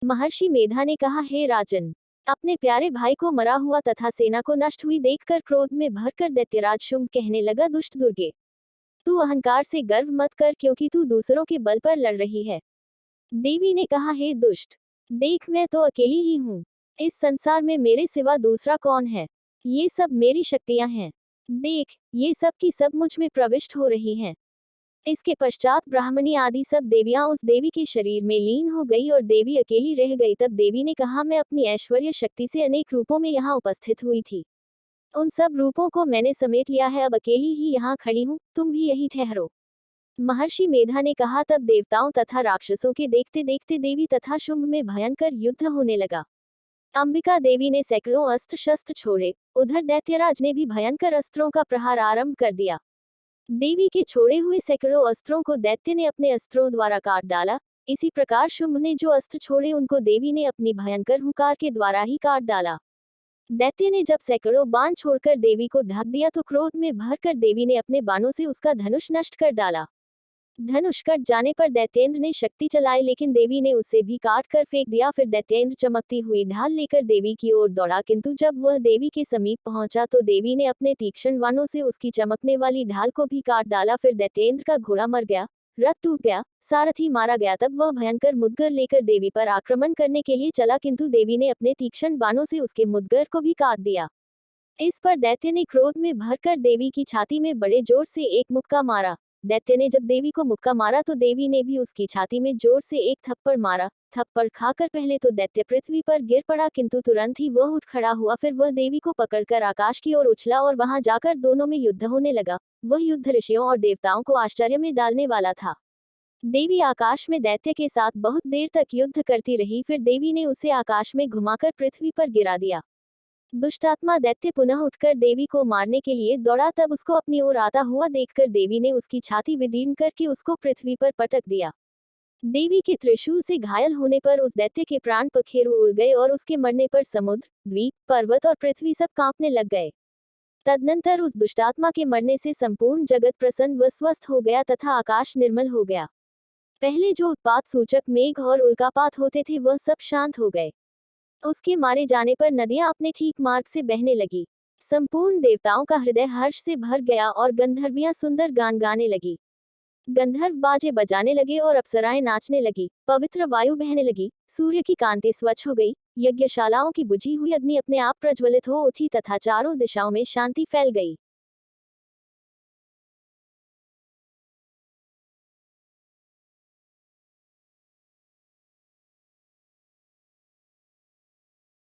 महर्षि मेधा ने कहा, हे राजन, अपने प्यारे भाई को मरा हुआ तथा सेना को नष्ट हुई देखकर क्रोध में भरकर दैत्यराज शुंभ कहने लगा, दुष्ट दुर्गे, तू अहंकार से गर्व मत कर, क्योंकि तू दूसरों के बल पर लड़ रही है। देवी ने कहा, हे दुष्ट, देख मैं तो अकेली ही हूँ। इस संसार में मेरे सिवा दूसरा कौन है? ये सब मेरी शक्तियां हैं। देख, ये सब की सब मुझ में प्रविष्ट हो रही हैं। इसके पश्चात ब्राह्मणी आदि सब देवियां उस देवी के शरीर में लीन हो गई और देवी अकेली रह गई। तब देवी ने कहा, मैं अपनी ऐश्वर्य शक्ति से अनेक रूपों में यहाँ उपस्थित हुई थी। उन सब रूपों को मैंने समेट लिया है, अब अकेली ही यहाँ खड़ी हूँ, तुम भी यही ठहरो। महर्षि मेधा ने कहा, तब देवताओं तथा राक्षसों के देखते देखते देवी तथा शुंभ में भयंकर युद्ध होने लगा। अंबिका देवी ने सैकड़ों अस्त्र शस्त्र छोड़े, उधर दैत्यराज ने भी भयंकर अस्त्रों का प्रहार आरंभ कर दिया। देवी के छोड़े हुए सैकड़ों अस्त्रों को दैत्य ने अपने अस्त्रों द्वारा काट डाला। इसी प्रकार शुंभ ने जो अस्त्र छोड़े उनको देवी ने अपनी भयंकर हुंकार के द्वारा ही काट डाला। दैत्य ने जब सैकड़ों बाण छोड़कर देवी को ढक दिया तो क्रोध में भरकर देवी ने अपने बाणों से उसका धनुष नष्ट कर डाला। धनुष कट जाने पर दैत्येंद्र ने शक्ति चलाई, लेकिन देवी ने उसे भी काट कर फेंक दिया। फिर दैत्येंद्र चमकती हुई ढाल लेकर देवी की ओर दौड़ा, किंतु जब वह देवी के समीप पहुंचा तो देवी ने अपने तीक्ष्ण बाणों से उसकी चमकने वाली ढाल को भी काट डाला। फिर दैत्येंद्र का घोड़ा मर गया, रथ टूट गया, सारथी मारा गया। तब वह भयंकर मुदगर लेकर देवी पर आक्रमण करने के लिए चला, किंतु देवी ने अपने तीक्ष्ण बाणों से उसके मुदगर को भी काट दिया। इस पर दैत्य ने क्रोध में भरकर देवी की छाती में बड़े जोर से एक मुक्का मारा। दैत्य ने जब देवी को मुक्का मारा तो देवी ने भी उसकी छाती में जोर से एक थप्पड़ मारा। थप्पड़ खाकर पहले तो दैत्य पृथ्वी पर गिर पड़ा, किंतु तुरंत ही वह उठ खड़ा हुआ। फिर वह देवी को पकड़कर आकाश की ओर उछला और वहां जाकर दोनों में युद्ध होने लगा। वह युद्ध ऋषियों और देवताओं को आश्चर्य में डालने वाला था। देवी आकाश में दैत्य के साथ बहुत देर तक युद्ध करती रही। फिर देवी ने उसे आकाश में घुमाकर पृथ्वी पर गिरा दिया। दुष्टात्मा दैत्य पुनः उठकर देवी को मारने के लिए दौड़ा। तब उसको अपनी ओर आता हुआ देखकर देवी ने उसकी छाती विदीर्ण करके उसको पृथ्वी पर पटक दिया। देवी के त्रिशूल से घायल होने पर उस दैत्य के प्राण पखेरु उड़ गए और उसके मरने पर समुद्र, द्वीप, पर्वत और पृथ्वी सब कांपने लग गए। तदनंतर उस दुष्टात्मा के मरने से संपूर्ण जगत प्रसन्न व स्वस्थ हो गया तथा आकाश निर्मल हो गया। पहले जो उत्पात सूचक मेघ और उल्कापात होते थे वह सब शांत हो गए। उसके मारे जाने पर नदियां अपने ठीक मार्ग से बहने लगी। संपूर्ण देवताओं का हृदय हर्ष से भर गया और गंधर्वियां सुंदर गान गाने लगी। गंधर्व बाजे बजाने लगे और अप्सराएं नाचने लगी। पवित्र वायु बहने लगी। सूर्य की कांति स्वच्छ हो गई। यज्ञशालाओं की बुझी हुई अग्नि अपने आप प्रज्वलित हो उठी तथा चारों दिशाओं में शांति फैल गई।